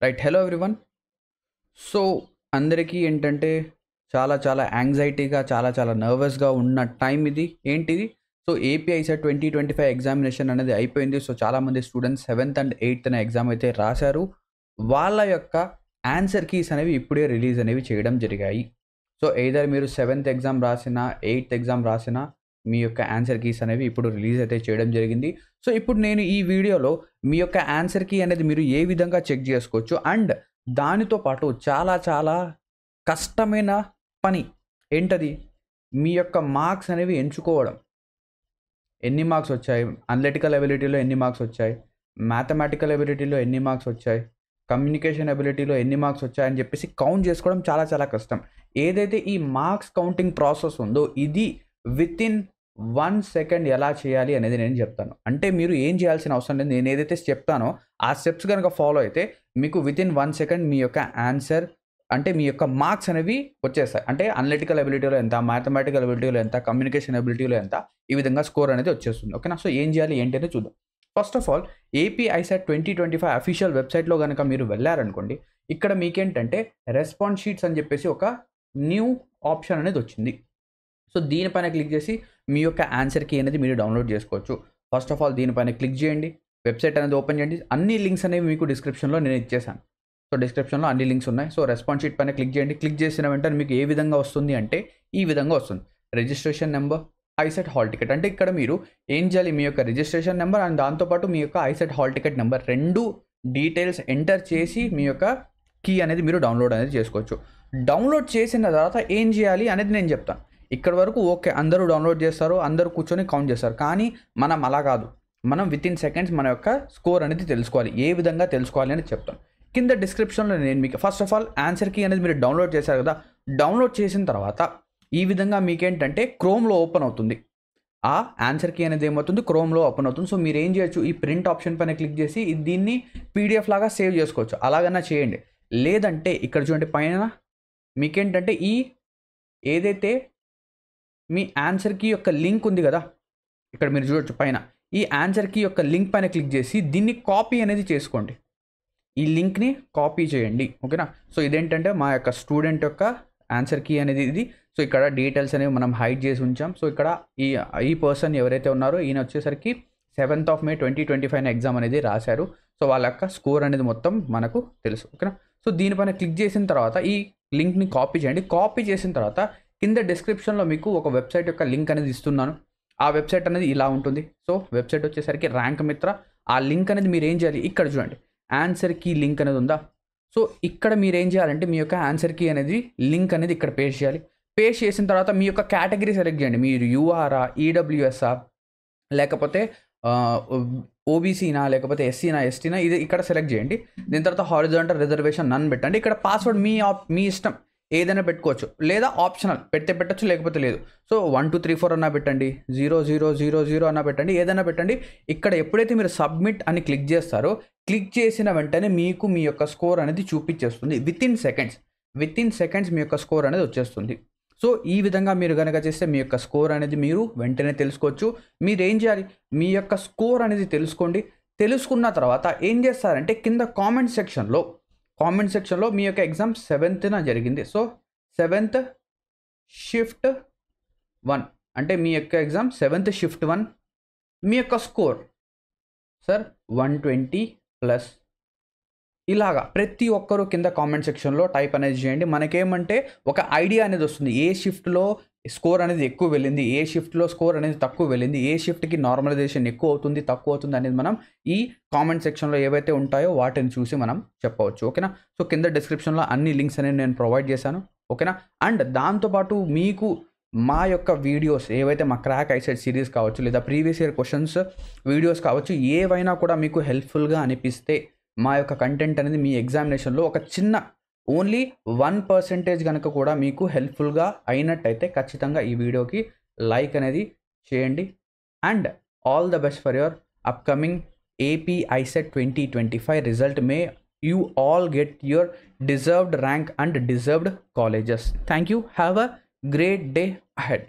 Right. Hello everyone. So, అందరికీ ఏంటంటే చాలా యాంగ్జైటీగా, చాలా నర్వస్‌గా ఉన్న టైం ఇది. ఏంటిది? సో, ఏపీ ఐసెట్ 2025 ఎగ్జామినేషన్ అనేది అయిపోయింది. సో, చాలామంది స్టూడెంట్స్ 7థ్ అండ్ 8థ్‌న ఎగ్జామ్ అయితే రాశారు. వాళ్ళ యొక్క ఆన్సర్ కీస్ అనేవి ఇప్పుడే రిలీజ్ అనేవి చేయడం జరిగాయి. సో, ఎయిదర్ మీరు 7థ్ ఎగ్జామ్ రాసినా, 8థ్ ఎగ్జామ్ రాసినా మీ యొక్క ఆన్సర్ కీస్ అనేవి ఇప్పుడు రిలీజ్ అయితే చేయడం జరిగింది. సో, ఇప్పుడు నేను ఈ వీడియోలో మీ యొక్క ఆన్సర్ కీ అనేది మీరు ఏ విధంగా చెక్ చేసుకోవచ్చు అండ్ దానితో పాటు చాలా కష్టమైన పని ఏంటది? మీ యొక్క మార్క్స్ అనేవి ఎంచుకోవడం. ఎన్ని మార్క్స్ వచ్చాయి? అనలిటికల్ ఎబిలిటీలో ఎన్ని మార్క్స్ వచ్చాయి? మ్యాథమెటికల్ ఎబిలిటీలో ఎన్ని మార్క్స్ వచ్చాయి? కమ్యూనికేషన్ ఎబిలిటీలో ఎన్ని మార్క్స్ వచ్చాయని చెప్పేసి కౌంట్ చేసుకోవడం చాలా కష్టం. ఏదైతే ఈ మార్క్స్ కౌంటింగ్ ప్రాసెస్ ఉందో ఇది వితిన్ 1 సెకండ్ ఎలా చేయాలి అనేది నేను చెప్తాను. అంటే మీరు ఏం చేయాల్సిన అవసరం లేదు. నేను ఏదైతే చెప్తానో ఆ స్టెప్స్ గనుక ఫాలో అయితే మీకు వితిన్ 1 సెకండ్ మీ యొక్క ఆన్సర్ అంటే మీ యొక్క మార్క్స్ అనేవి వచ్చేస్తాయి. అంటే అనలిటికల్ ఎబిలిటీలో ఎంత, మ్యాథమెటికల్ ఎబిలిటీలో ఎంత, కమ్యూనికేషన్ ఎబిలిటీలో ఎంత, ఈ విధంగా స్కోర్ అనేది వచ్చేస్తుంది. ఓకేనా? సో, ఏం చేయాలి ఏంటి అనేది చూద్దాం. First of all AP ICET 2025 official వెబ్‌సైట్‌లో గనక మీరు వెళ్లారనుకోండి, ఇక్కడ మీకేంటంటే రెస్పాన్స్ షీట్స్ అని చెప్పేసి ఒక న్యూ ఆప్షన్ అనేది వచ్చింది. సో, దీనిపైన క్లిక్ చేసి మీ యొక్క ఆన్సర్ కీ అనేది మీరు డౌన్లోడ్ చేసుకోవచ్చు. ఫస్ట్ ఆఫ్ ఆల్ దీనిపైన క్లిక్ చేయండి. వెబ్‌సైట్ అనేది ఓపెన్ చేయండి. అన్ని లింక్స్ అనేవి మీకు డిస్క్రిప్షన్‌లో నేను ఇచ్చేసాను. సో, డిస్క్రిప్షన్‌లో అన్ని లింక్స్ ఉన్నాయి. సో, రెస్పాన్స్ షీట్ పైన క్లిక్ చేయండి. క్లిక్ చేసిన వెంటనే మీకు ఏ విధంగా వస్తుంది అంటే ఈ విధంగా వస్తుంది. Registration number, ICET hall ticket. అంటే ఇక్కడ మీరు ఏం చేయాలి? మీ యొక్క రిజిస్ట్రేషన్ నంబర్ అండ్ దాంతో పాటు మీ యొక్క ICET hall ticket number 2 details enter చేసి మీ యొక్క కీ అనేది మీరు డౌన్లోడ్ అనేది చేసుకోవచ్చు. డౌన్లోడ్ చేసిన తర్వాత ఏం చేయాలి అనేది నేను చెప్తాను. ఇక్కడి వరకు ఓకే. అందరూ డౌన్లోడ్ చేస్తారు. అందరూ కూర్చొని కౌంట్ చేస్తారు. కానీ మనం అలా కాదు. మనం వితిన్ సెకండ్స్ మన యొక్క స్కోర్ అనేది తెలుసుకోవాలి. ఏ విధంగా తెలుసుకోవాలి అనేది చెప్తాను. కింద డిస్క్రిప్షన్‌లో నేను మీకు first of all answer key అనేది మీరు డౌన్లోడ్ చేశారు కదా! డౌన్లోడ్ చేసిన తర్వాత ఈ విధంగా మీకేంటంటే క్రోమ్‌లో ఓపెన్ అవుతుంది. ఆ ఆన్సర్ కీ అనేది ఏమవుతుంది? క్రోమ్‌లో ఓపెన్ అవుతుంది. సో, మీరు ఏం చేయొచ్చు? ఈ ప్రింట్ ఆప్షన్ పైన క్లిక్ చేసి దీన్ని పీడీఎఫ్ లాగా సేవ్ చేసుకోవచ్చు. అలాగన్నా చేయండి. లేదంటే ఇక్కడ చూడండి పైన మీకేంటంటే ఏదైతే మీ ఆన్సర్ కీ యొక్క లింక్ ఉంది గదా! ఇక్కడ మీరు చూడొచ్చు పైన. ఈ ఆన్సర్ కీ యొక్క లింక్ పైన క్లిక్ చేసి దీన్ని కాపీ అనేది చేసుకోండి. ఈ లింక్‌ని కాపీ చేయండి. ఓకేనా? సో, ఇదేంటంటే మా యొక్క స్టూడెంట్ యొక్క ఆన్సర్ కీ అనేది ఇది. సో, ఇక్కడ డీటెయిల్స్ అనేవి మనం హైడ్ చేసి ఉంచాం. సో, ఇక్కడ ఈ పర్సన్ ఎవరైతే ఉన్నారో ఈయన వచ్చేసరికి 7th ఆఫ్ మే 2025 ఎగ్జామ్ అనేది రాశారు. సో, వాళ్ళ యొక్క స్కోర్ అనేది మొత్తం మనకు తెలుసు. ఓకేనా? సో, దీనిపైన క్లిక్ చేసిన తర్వాత ఈ లింక్‌ని కాపీ చేయండి. కాపీ చేసిన తర్వాత కింద డిస్క్రిప్షన్‌లో మీకు ఒక వెబ్‌సైట్ యొక్క లింక్ అనేది ఇస్తున్నాను. ఆ వెబ్‌సైట్ అనేది ఇలా ఉంటుంది. సో, వెబ్‌సైట్ వచ్చేసరికి ర్యాంక్ మిత్ర. ఆ లింక్ అనేది మీరు ఏం చేయాలి? ఇక్కడ చూడండి. ఆన్సర్ కీ లింక్ అనేది ఉందా? సో, ఇక్కడ మీరేం చేయాలంటే మీ యొక్క ఆన్సర్ కీ అనేది లింక్ అనేది ఇక్కడ పేస్ట్ చేయాలి. పేస్ట్ చేసిన తర్వాత మీ యొక్క కేటగిరీ సెలెక్ట్ చేయండి. మీరు యూఆరా, ఈడబ్ల్యూఎస్ఆ లేకపోతే ఓబీసీనా లేకపోతే ఎస్సీనా, ఎస్టీనా ఇది ఇక్కడ సెలెక్ట్ చేయండి. దీని తర్వాత హారిజాంటల్ రిజర్వేషన్ నన్ పెట్టండి. ఇక్కడ పాస్వర్డ్ మీ ఇష్టం. ఏదైనా పెట్టుకోవచ్చు. లేదా ఆప్షనల్ పెట్టొచ్చు లేకపోతే లేదు. సో, 1 2 3 4 అన్నా పెట్టండి. 0000 అన్నా పెట్టండి. ఏదైనా పెట్టండి. ఇక్కడ ఎప్పుడైతే మీరు సబ్మిట్ అని క్లిక్ చేస్తారో క్లిక్ చేసిన వెంటనే మీకు మీ యొక్క స్కోర్ అనేది చూపించేస్తుంది. వితిన్ సెకండ్స్ మీ యొక్క స్కోర్ అనేది వచ్చేస్తుంది. సో, ఈ విధంగా మీరు గనక చేస్తే మీ యొక్క స్కోర్ అనేది మీరు వెంటనే తెలుసుకోవచ్చు. మీరేం చేయాలి? మీ యొక్క స్కోర్ అనేది తెలుసుకోండి. తెలుసుకున్న తర్వాత ఏం చేస్తారంటే కింద కామెంట్ సెక్షన్‌లో మీ యొక్క ఎగ్జామ్ 7థ్‌న జరిగింది. సో, 7th షిఫ్ట్ 1 అంటే మీ యొక్క ఎగ్జామ్ 7th షిఫ్ట్ 1 మీ యొక్క స్కోర్ సార్ 120+ ఇలాగా ప్రతి ఒక్కరు కింద కామెంట్ సెక్షన్‌లో టైప్ అనేది చేయండి. మనకేమంటే ఒక ఐడియా అనేది వస్తుంది. ఏ షిఫ్ట్‌లో స్కోర్ అనేది ఎక్కువ వెళ్ళింది, ఏ షిఫ్ట్‌లో స్కోర్ అనేది తక్కువ వెళ్ళింది, ఏ షిఫ్ట్‌కి నార్మలైజేషన్ ఎక్కువ అవుతుంది, తక్కువ అవుతుంది అనేది మనం ఈ కామెంట్ సెక్షన్‌లో ఏవైతే ఉంటాయో వాటిని చూసి మనం చెప్పవచ్చు. ఓకేనా? సో, కింద డిస్క్రిప్షన్‌లో అన్ని లింక్స్ అనేవి నేను ప్రొవైడ్ చేశాను. ఓకేనా? అండ్ దాంతో పాటు మీకు మా యొక్క వీడియోస్ ఏవైతే మా క్రాక్ ఐసెట్ సిరీస్ కావచ్చు లేదా ప్రీవియస్ ఇయర్ క్వెషన్స్ వీడియోస్ కావచ్చు ఏవైనా కూడా మీకు హెల్ప్‌ఫుల్‌గా అనిపిస్తే మా యొక్క కంటెంట్ అనేది మీ ఎగ్జామినేషన్‌లో ఒక చిన్న ఓన్లీ 1% గనక కూడా మీకు హెల్ప్‌ఫుల్‌గా అయినట్టయితే ఖచ్చితంగా ఈ వీడియోకి లైక్ అనేది చేయండి. And all the best for your upcoming AP ICET 2025 result. May you all get your deserved rank and deserved colleges. Thank you. Have a great day ahead.